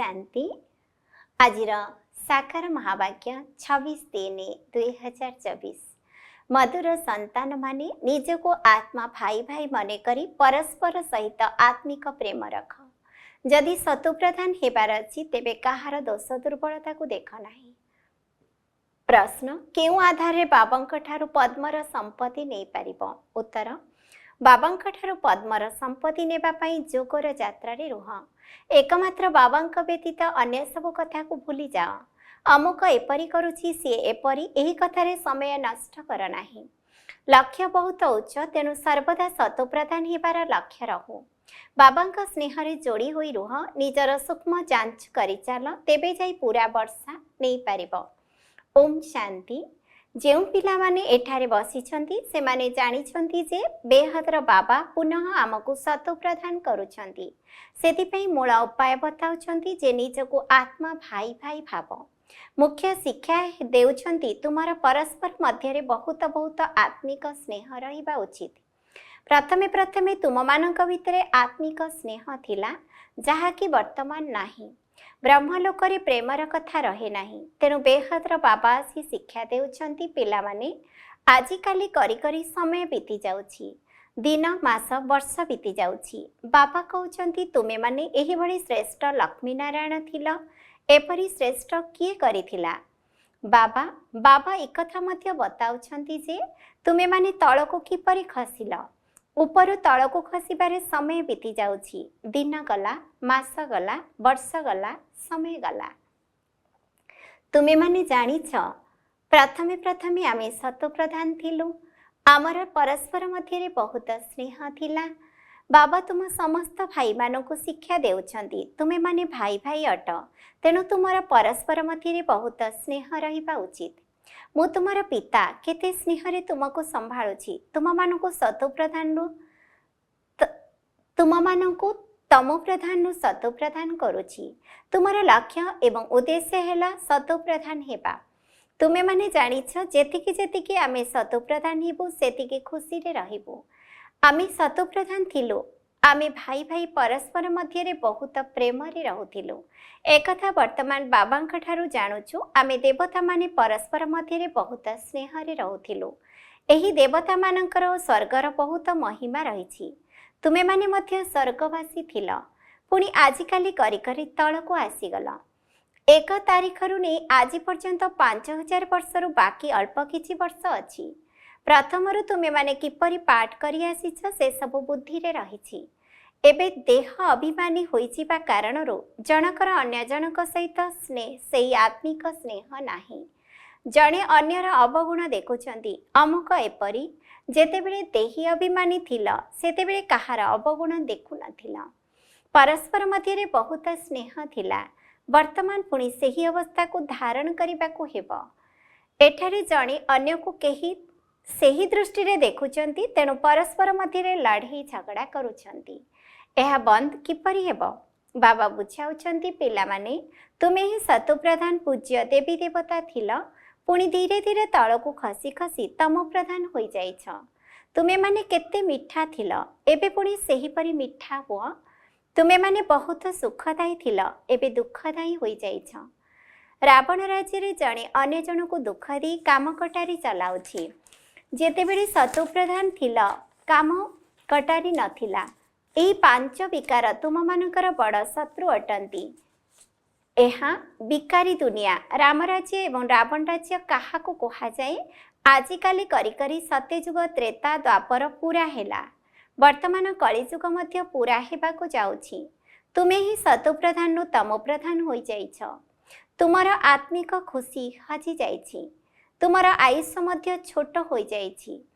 शांति आजिर साकार महावाक्य 26/3/2024 मधुर संतान माने निजको आत्मा भाई भाई मने करी परस्पर सहित आत्मिक प्रेम रख। जदि सतुप्रधान हेबार अछि तेबे कहार दोष दुर्बलता को देख नाही। प्रश्न केउ आधार रे बाबांक ठारू पद्मर संपत्ति नहीं पारिबो? उत्तर बाबांक ठारू पद्मर संपत्ति नेबा पई जोगर यात्रा रे रुह। एकमात्र बाबांक व्यतीत अन्य सब कथा को भूली जाओ। अमुक एपरी करुछि सी एपरी एही कथारे समय नष्ट कर नाही। लक्ष्य बहुत उच्च तेणु सर्वदा सतुप्रधान हेबार लक्ष्य रहू। बाबांक स्नेहरे जोड़ी होई रुह। निजर सूक्ष्म जांच करि चाल तेबे जाई पूरा वर्षा नहीं पारिबो। ओम शांति। जेउ पिला माने एठारे बसिछंती से माने जानिछंती जे बेहदर बाबा पुनः आमको सतुप्रधान करुछंती। सेतिपई मूल उपाय बताउछंती जे निजको आत्मा भाई भाई भाव। मुख्य शिक्षा देउछंती तुमार परस्पर मध्यरे बहुत बहुत आत्मिक स्नेह रहिबा उचित। प्रथमे प्रथमे तुम मानक भितरे आत्मिक स्नेह थिला जहा कि वर्तमान नाही। ब्रह्मलोकरे प्रेमर कथा रहे नाही। तेणु बेहदर बाबा आसी शिक्षा देउछंती पिला माने आजिकाली करी करी समय बीती जाउछि। दिन मास वर्ष बीती जाउछि। बाबा कहउछंती तुमे माने एही भली श्रेष्ठ लक्ष्मी नारायण थिला। एपरी श्रेष्ठ किए करिथिला? बाबा बाबा एकथा मध्य बताउछंती जे तुमे माने तळको किपरि खसिल। उपरु तळको खसिबारे समय बीती जाउछि। दिन गला, मास गला, वर्ष गला, समय गला। तुमे माने जानिछ प्रथमे प्रथमे आमे सतुप्रधान थिलु। आमर परस्पर मध्यरे बहुत स्नेह थिला। बाबा तुम समस्त भाई मानकु शिक्षा देउछंती तुमे माने भाई भाई अट। तेणु तुमर परस्पर मध्यरे बहुत स्नेह रहिबा उचित। मु तुमर पिता केते स्नेहरे तुमको संभाळुछि। तुम मानकु सतुप्रधानरु तुम मानकु तम प्रधान सतुप्रधान करुछि। तुमर लक्ष्य एवं उद्देश्य हेला सतुप्रधान हेबा। तुमे माने जानिछ जेतिकी जेतिकी आमे सतुप्रधान हेबु सेतिकी खुशी रे रहिबु। आमे सतुप्रधान थिलु। आमे भाई भाई परस्पर मध्यरे बहुत प्रेम रे रहुथिलु। एकथा वर्तमान बाबांक ठारू जानुछु आमे देवता माने परस्पर मध्यरे बहुत स्नेह रे रहुथिलु। एही देवता मानकर स्वर्गर बहुत महिमा रहिछि। तुमे माने मध्य स्वर्गवासी थिल। पुणी आजिकाली करी करी तळको आसीगल। 1 तारिखरु ने आज पर्यंत 5000 वर्षरु बाकी अल्प किछि वर्ष अछि। प्रथमरु तुमे माने किपरि पाठ करि आसीछ से सब बुद्धि रे रहिछि। एबे देह अभिमानी होइजिबा कारणरु जनकर अन्य जनक सहित स्नेह सेही आत्मिक स्नेह नाही। जणे अन्यर अवगुण देखुछंती अमुक एपरी। जेतेबेले देही अभिमानी थिला सेतेबेले कहार अवगुण देखु नथिला। परस्पर मध्यरे बहुत स्नेह थिला। वर्तमान पुणी सेही अवस्था को धारण करिबाकू हेबो। एठारे जणे अन्य को केही सेही दृष्टि रे देखुछंती तेणु परस्पर मध्यरे लड़ाई झगड़ा करुछंती। एहा बंद किपरि हेबो? बाबा बुझाउछंती पिला माने तुमे ही सतुप्रधान पूज्य देवी देवता थिला। पुणी धीरे धीरे तळको खसी खसी तम प्रधान होई जाइछ। तुमे माने केते मिठा थिला एबे पुणी सेही परि मिठा हुआ। तुमे माने बहुत सुखदायी थिला एबे दुखदायी होई जाइछ। रावण राज्य रे जणे अन्य जनको दुख दी काम कटारी चलाउछि। जेतेबेले सतुप्रधान थिला काम कटारी नथिला। एही 5 विकार तुम मानकर बड़ शत्रु अटंती। एहा विकारी दुनिया राम राज्य एवं रावण राज्य काहाको कहा जाए? आजिकाली करी करी सत्ययुग त्रेता द्वापर पूरा हेला। वर्तमान कलिजुग मध्य पूरा हेबाको जाउछि। तुमे ही सतुप्रधान नु तम प्रधान होई जाइछ। तुमर आत्मिक खुशी हजि जाइछि। तुमर आयुष मध्य छोट होई जाइछि।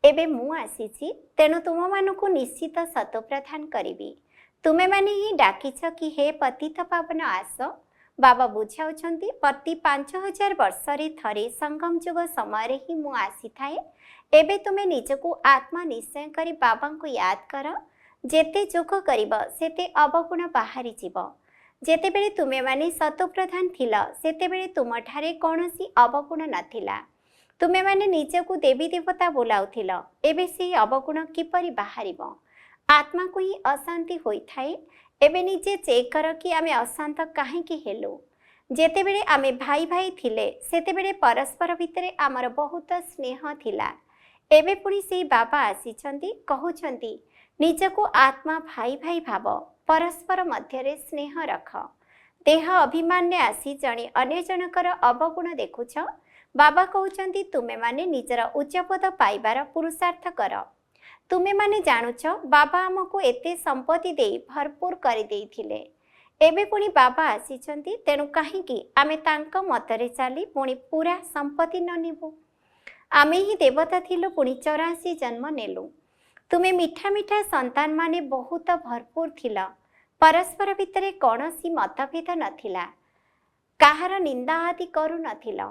एबे मु आसीछि तेणु तुम मानकु निश्चित सतुप्रधान करिबी। तुमे माने ही डाकिछ कि हे पतित पावन आस। बाबा बुझाउछंती प्रति 5000 वर्षरे थरे संगम जुग समय रे ही मु आसी थाए। एबे तुमे निजको आत्मा निश्चय करी बाबा को याद कर। जेते जोग करिब सेते अवगुण बाहरी जीव। जेतेबेले तुमे माने सतुप्रधान थिला सेतेबेले तुमठारे कोनोसी अवगुण नथिला। तुमे माने निजको देवी देवता बोलाउथिल। एबे से अवगुण किपरि बाहरिब? आत्मा को ही अशांति होई थाए। एबे निजे चेक कर कि आमे अशांत काहेकि हेलु। जेतेबेले आमे भाई भाई थिले सेतेबेले परस्पर भितरे आमर बहुत स्नेह थिला। एबे पुणी से बाबा आसीचंती कहउचंती निजको आत्मा भाई भाई भाव, परस्पर मध्यरे स्नेह रख। देह अभिमान ने आसी जणे अन्य जनकर अवगुण देखुछ। बाबा कहउचंती तुमे माने निजर उच्चपद पाइबार पुरुषार्थ कर। तुमे माने जानुछ बाबा आमको एते संपत्ति देई भरपूर करि देइथिले। एबे पुणी बाबा आसीचंती तेणु काहींकि आमे तांक मतरे चाली पुणी पूरा संपत्ति न निबु। आमे ही देवता थिलु पुणी 84 जन्म नेलु। तुमे मिठा मिठा संतान माने बहुत भरपूर थिला। परस्पर भितरे कौनसी मतभेद नथिला। काहार निंदा आदि करू नथिला।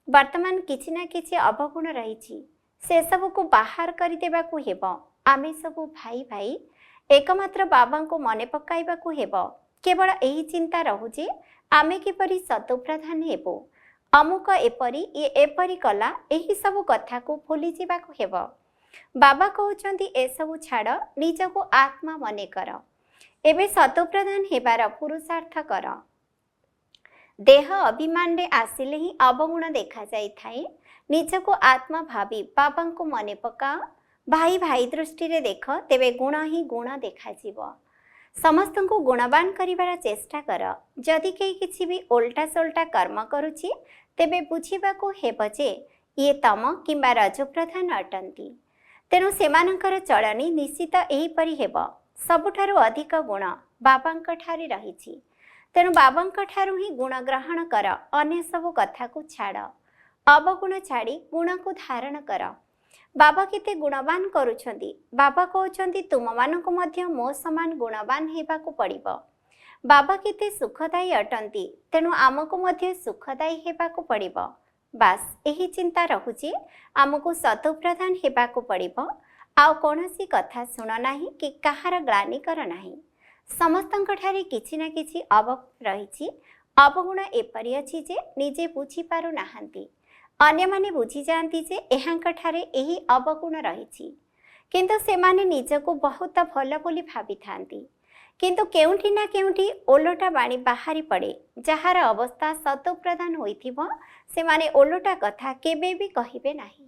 वर्तमान किछि ना किछि अवगुण रहिछि, से सब को बाहर करि देबाकू हेबो। आमे सबु भाई भाई एकमात्र बाबा को मने पकाइबाकू हेबो। केवल एही चिंता रहुजे आमे किपरि सतोप्रधान हेबो। अमुक एपरी ये एपरी कला, एही सब कथा को भूली जिबाकू हेबो। बाबा कहउचंती ए सब छाड़, निजको आत्मा मने कर। एबे सतोप्रधान हेबार पुरुषार्थ कर। देह अभिमान रे आसिले ही अवगुण देखा जाई थाए। निजको आत्मा भावी बाबा को मने पका। भाई भाई दृष्टि रे देख, तेबे गुण ही गुण देखा जीव। समस्त को गुणवान करिवार चेष्टा कर। जदि केही किछि भी ओल्टा सोल्टा कर्म करुछि, तेबे बुझिबाकू हेब जे ये तम किंबा रजप्रधान अटंती। तेणु सेमानंकर चलनी निश्चित एहीपरि हेब। सबुठारु अधिक गुण बाबांक ठारे रहिछि। तेणु बाबांक ठारु ही गुण ग्रहण कर। अन्य सब कथा को छाड़। अवगुण छाड़ी गुण को धारण कर। बाबा केते गुणवान करुछंती। बाबा कहउछंती तुम मानको मध्य मो समान गुणवान हेबाकू पड़िबो। बाबा केते सुखदायी अटंती, तेणु आमको मध्य सुखदायी हेबाकू पड़िबो। बास एही चिंता रहुछि आमको सतोप्रधान हेबाकू पड़िबो। आउ कोनोसी कथा सुन नाही कि काहार ग्लानि कर नाही। समस्तंक ठारे किछि ना किछि अवगुण रहिछि। अवगुण एपरि अछि जे निजे बुझी पारु नाहंती। अन्य माने बुझी जानती जे एहांक ठारे एही अवगुण रहिछि, किंतु सेमाने निजको बहुत भल बोली भाबी थांती। किंतु केउंठी ना केउंठी ओलोटा बाणी बाहरी पड़े। जहार अवस्था सतोप्रधान होइथिबो सेमाने ओलोटा कथा केबे भी कहिबे नाही।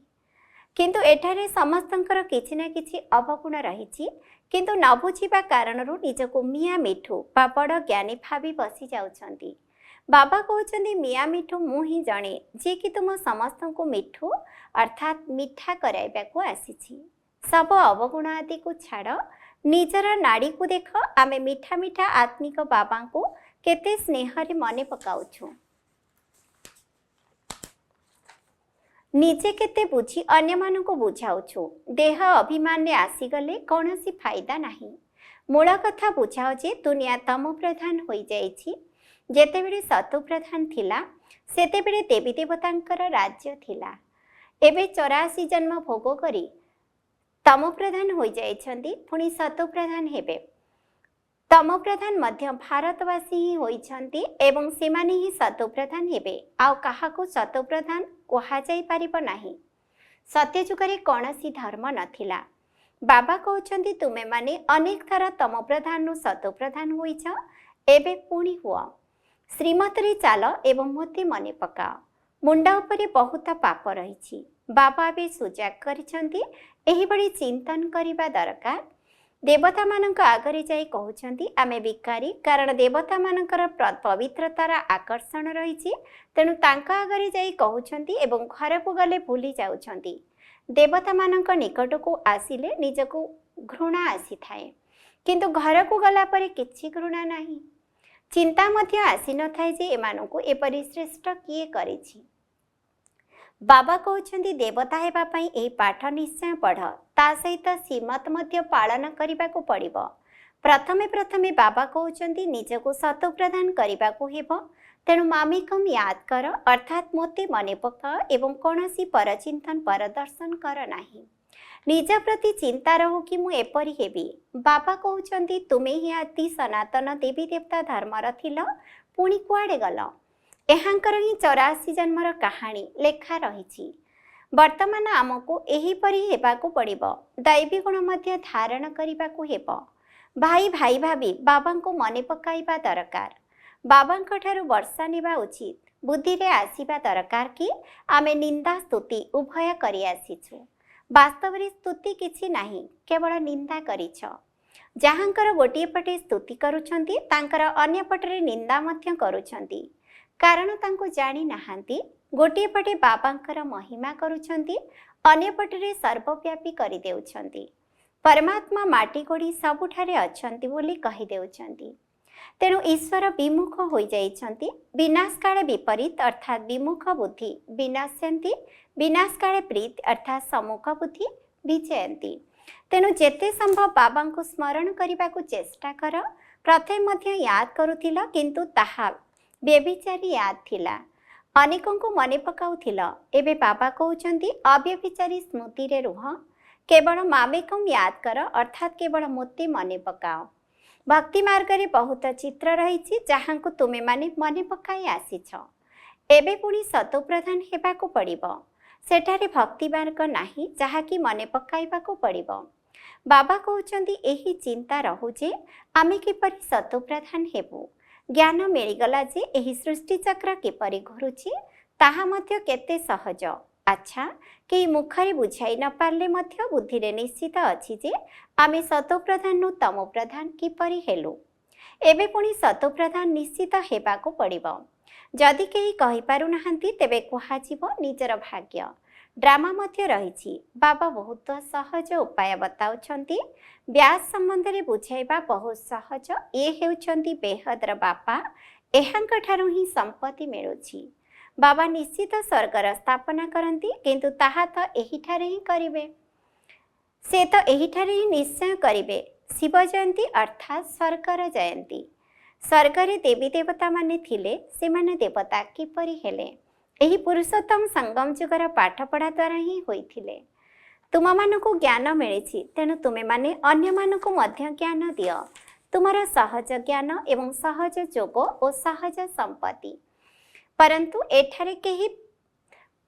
किंतु एठारे समस्तंकर किछि ना किछि अवगुण रहिछि, किंतु न बुझिबा कारणरू निजको मिया मिठू बा बड़ ज्ञानी भाबी बसी जाउछंती। बाबा कहउछंती मिया मिठू मु ही जणे जे कि तुम समस्त को मिठू अर्थात मिठा कराइबाकू आसीछि। सब अवगुण आदि को छाड़, निजर नाड़ी को देख। आमे मिठा मिठा आत्मिक बाबा को केते स्नेह रे मने पकाउछु। निजे केते बुझी अन्य मानन को बुझाउछु। देह अभिमान रे आसी गले कोनोसी फायदा नाही। मूल कथा बुझाओ जे दुनिया तम प्रधान होई जाईछि। जेतेबेले सतोप्रधान थिला सेतेबेले देवी देवतांकर राज्य थिला। एबे 84 जन्म भोग करी तम प्रधान होई जाइछंती, पुणी सतोप्रधान हेबे। तम प्रधान मध्य भारतवासी ही होइछंती एवं सेमाने ही सतोप्रधान हेबे। आउ काहाको सतोप्रधान कहा जाई पारिबो नाही। सत्य जुगरे कोनोसी धर्म नथिला। बाबा कहउछंती तुमे माने अनेक थर तम प्रधान नु सतोप्रधान होइछ। एबे पुणी हुआ श्रीमत रे चाल एवं मते मने पकाओ। मुंडा उपरे बहुत पाप रहिछि। बाबा भी सुजाग करिछंती एही बड़ी चिंतन करिबा दरकार। देवता मानक आगरे जाई कहउछंती आमे विकारी, कारण देवता मानकर पवित्रतार आकर्षण रहिछि। तेणु तांका आगरे जाई कहउछंती एवं घर को गले भूली जाउछंती। देवता मानक निकट को आसिले निजको घृणा आसी थाए, किंतु घर को गला परे किछि घृणा नाही। चिंता मध्य आसी न थाए जे एमानकु एपरि श्रेष्ठ किए करिछि। बाबा कहउछंती देवता हेबा पई एही पाठ निश्चय पढ़। ता सहित श्रीमत मध्य पालन करिबाकू पड़िबो। प्रथमे प्रथमे बाबा कहउछंती निजको सतोप्रधान करिबाकू हेबो। तेणु मामिकम याद कर, अर्थात मोते मने पका एवं कोनोसी परचिंतन परदर्शन कर नाही। निज प्रति चिंता रहो कि मु एपरि हेबी। बाबा कहउछंती तुमे ही आदि सनातन देवी देवता धर्मर थिल, पुणी कुआडे गल। एहांकर ही 84 जन्मर कहानी लेखा रहिछि। वर्तमान आमको एही परि हेबाकू पड़िबो। दैवी गुण मध्य धारण करिबाकू हेबो। भाई भाई भाभी बाबा को मने पकाइबा दरकार। बाबा ठारू वर्षा नेबा उचित। बुद्धि रे आसीबा दरकार कि आमे निंदा स्तुति उभय करि आसीछु। वास्तव रे स्तुति किछि नाही, केवल निंदा करिछ। जहाँकर गोटे पटे स्तुति करुछंती तांकर अन्य पटरे निंदा मध्य करुछंती, कारण तांको जानी नाहांती गोटे पटे बाबांकर महिमा करुछंती, अन्य पटरे सर्वव्यापी करि देउछंती। परमात्मा माटी गोड़ी सबुठारे अछंती बोली कहि देउछंती। तेणु ईश्वर विमुख हो जाइछंती। विनाश काले विपरीत अर्थात विमुख बुद्धि विनाशयंती, विनाश काले प्रीत अर्थात सम्मुख बुद्धि विजयंती। तेणु जेते संभव बाबा को स्मरण करने को चेष्टा कर। प्रथम मध्य याद करुथिल किंतु ताहा व्यभिचारी याद थिला। अनेकों को मने पकाउथिल। एबे बाबा कहउछंती अव्यभिचारी स्मृति रे रुह, केवल मामेकम याद कर अर्थात केवल मोते मने पकाओ। भक्ति मार्ग रे बहुत चित्र रही जहाँ को तुमे माने मने पकाई आसीछ। एबे पुणी सतोप्रधान हेबाको पड़िबो। सेठारे भक्ति मार्ग नाही जहाँ कि मने पकाइबाको पड़िबो। बाबा कहउछंती एही चिंता रहू जे आमे किपरि सतोप्रधान हेबु। ज्ञान मिलगला जे एही सृष्टि चक्र किपरि घुरुछि ताहा मध्य केते सहज। अच्छा कि मुखरे बुझाई न पारले मध्य बुद्धि रे निश्चित अछि जे आमे सतोप्रधान नु तमोप्रधान किपरि हेलु। एबे पुणी सतोप्रधान निश्चित हेबाको पड़िबो। जदि केही कहि पारु नाहंती तेबे कुहाजिबो निजर भाग्य। ड्रामा मध्य रहिछि। बाबा बहुत सहज उपाय बताउछंती। व्यास संबंध रे बुझाइबा बहुत सहज। ए हेउछंती बेहदर बापा, एहांक ठारू ही संपत्ति मिलुछि। बाबा निश्चित स्वर्गर स्थापना करती किंतु ताहा तो एहिठारे ही करिवे। से तो एहिठारे ही निश्चय करिवे। शिव जयंती अर्थात स्वर्गर जयंती। स्वर्गरे देवी देवता माने थिले, से माने देवता किपरि हेले एही पुरुषोत्तम संगम जुगर पाठ पढ़ा द्वारा ही होइथिले। तुम मानकु ज्ञान मिलिछि, तेणु तुमे माने अन्य मानकु मध्य ज्ञान दियो। तुमर सहज ज्ञान एवं सहज जोग और सहज संपत्ति। परंतु एठारे केही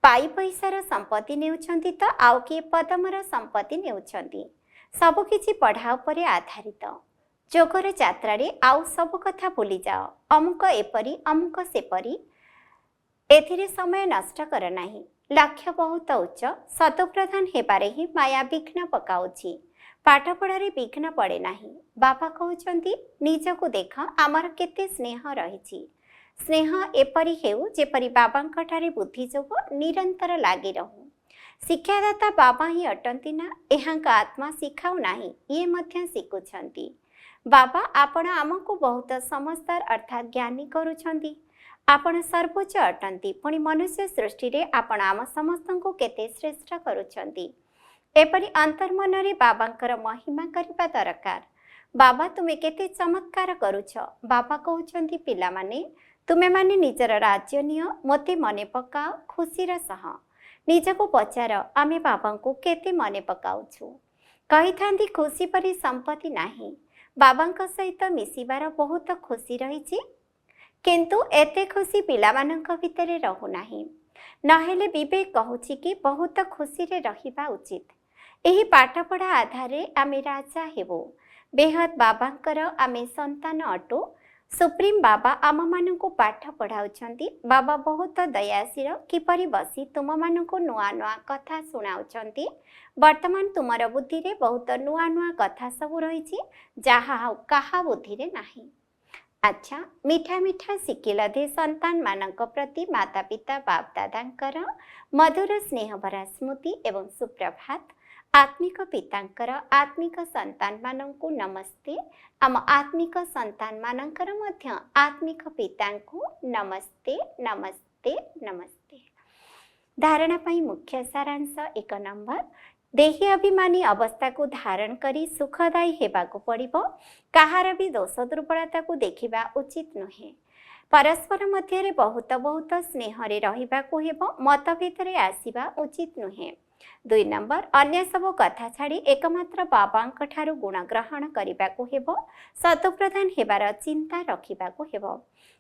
पाई पैसार संपत्ति नेउछंती तो आउ किए पदमर संपत्ति नेउछंती। सब किछि पढ़ा उपरे आधारित। जोगर यात्रा रे आउ सब कथा भूली जाओ। अमुक एपरी अमुक सेपरी एथिरे समय नष्ट कर नाही। लक्ष्य बहुत उच्च। सतोप्रधान हेबारे ही माया विघ्न पकाउछि। पाठ पढ़ारे विघ्न पड़े नाही। बाबा कहउछंती निजको देख आमर केते स्नेह रहिछि। स्नेह एपरी हेउ जेपरी बाबांक ठारे बुद्धि जोग निरंतर लागी रहू। शिक्षादाता बाबा ही अटंती ना, एहांक आत्मा शिखाउ नाही, ये मध्य शिखुछंती। बाबा आपण आमको बहुत समझदार अर्थात ज्ञानी करुछंती। आपण सर्वोच्च अटंती, पुणी मनुष्य सृष्टि रे आपण आम समस्तंको केते श्रेष्ठ करुछंती। एपरी अंतर्मन रे बाबांकर महिमा करिबा दरकार। बाबा तुमे केते चमत्कार करुछ। बाबा कहउछंती पिला माने तुमे माने निजर राज्य नियो, मोते मने पकाओ खुशीर सह। निजको पचार आमे बाबांको केते मने पकाउछु। कहिथांती खुशी परी संपत्ति नाही। बाबांक सहित मिसिबार बहुत खुशी रहिछि, किंतु एते खुशी पिलामानंक भितरे रहु नाही। नहेले विवेक कहूछि कि बहुत खुशी रे रहिबा उचित। एही पाठपढ़ा आधारे आमे राजा हेबो। बेहद बाबांकर आमे संतान अटो। सुप्रीम बाबा आम मानकु पाठ पढ़ाउछंती। बाबा बहुत दयाशील, किपरि बसी तुम मानकु नुआ नुआ कथा सुनाउछंती। वर्तमान तुमर बुद्धि रे बहुत नुआ नुआ कथा सब रहिछि जाहा काहा बुद्धि रे नाही। अच्छा मीठा मीठा शिखिल दे संतान मानक प्रति माता पिता बाप दादांकर मधुर स्नेह भरा स्मृति एवं सुप्रभात। आत्मिक पितांकर आत्मिक संतान मानंकु नमस्ते। आम आत्मिक संतान मानंकर मध्य आत्मिक पितांकु नमस्ते नमस्ते नमस्ते। धारणा पाई मुख्य सारांश 1 नंबर, देही अभिमानी अवस्था को धारण करी सुखदायी हेबाको पड़िबो। काहार भी दोष दुर्बलता को देखिबा उचित नुहे। परस्पर मध्य रे बहुत बहुत स्नेह रे रहिबाको हेबो। मतभेद रे आसीबा उचित नुहे। 2 नंबर, अन्य सब कथा छाड़ी एकमात्र बाबांक ठारू गुण ग्रहण करिबाको हेबो। सतोप्रधान हेबार चिंता रखिबाको हेबो।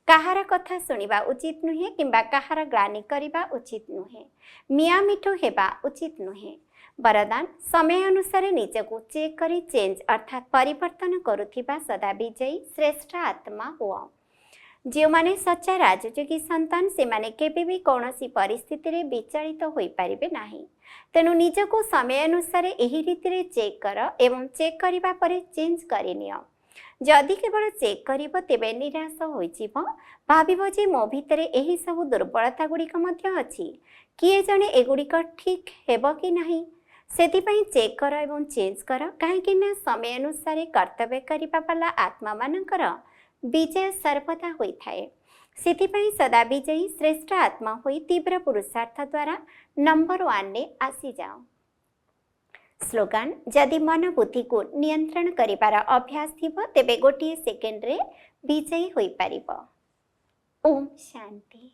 काहार कथा सुनिबा उचित नुहे किंबा काहार ग्लानि करिबा उचित नुहे। मिया मिठो हेबा उचित नुहे। वरदान समय अनुसार निजको चेक करी चेंज अर्थात परिवर्तन करुथिबा सदा विजयी श्रेष्ठ आत्मा हुआ। जो माने सच्चा राजयोगी संतान से माने केबे भी कौनसी परिस्थिति रे विचलित होई परिबे नाही। तेणु निजको समय अनुसार एही रीति रे चेक कर एवं चेक करिबा परे चेंज करिनियो। जदि केवल चेक करिबो तेबे निराश होइजिबो, भाबिबो जे मो भितरे एही सब दुर्बलता गुड़िक मध्य अछि, किए जणे एगुड़िक ठीक हेबो कि नाही। सेतिपई चेक कर एवं चेंज कर, काहेकि ना समय अनुसार कर्तव्य करिबा वाला आत्मा मानकर विजय सर्वदा होइथाए। सेतिपई सदा विजयी श्रेष्ठ आत्मा होई तीव्र पुरुषार्थ द्वारा नंबर 1 रे आसी जाओ। स्लोगान जदि मन बुद्धि को नियंत्रण करिबार अभ्यास थिबो तेबे गोटिए सेकेंड रे विजयी होई पारिबो। ओम शांति।